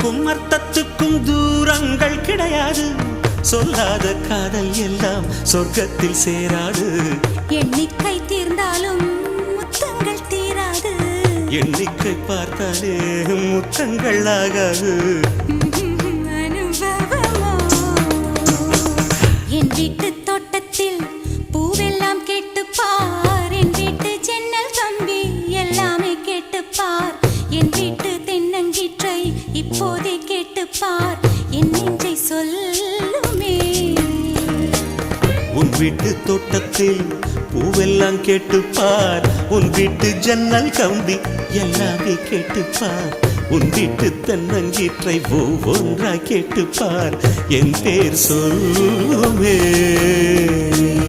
அர்த்தத்துக்கும் அர்த்தத்துக்கும் தூரங்கள் கிடையாது. சொல்லாத காதல் எல்லாம் சொர்க்கத்தில் சேராது. எண்ணிக்கை தீர்ந்தாலும் முத்தங்கள் தீராது. எண்ணிக்கை பார்த்தாலே முத்தங்கள் ஆகாது. என் வீட்டு தோட்டத்தில் பூவெல்லாம் கேட்டுப்பார். என் வீட்டு ஜன்னல் கம்பி எல்லாமே கேட்டுப்பார். என் வீட்டு தென்னங்கீற்றை இப்போதே கேட்டுப்பார். என் நெஞ்சை சொல்லுமே. உன் வீட்டு தோட்டத்தில் பூவெல்லாம் கேட்டுப்பார். உன் வீட்டு ஜன்னல் கம்பி எல்லாமே கேட்டுப்பார். உன் வீட்டு தென்னங்கீற்றை ஒவ்வொன்றா கேட்டுப்பார். என் பேர் சொல்லுமே.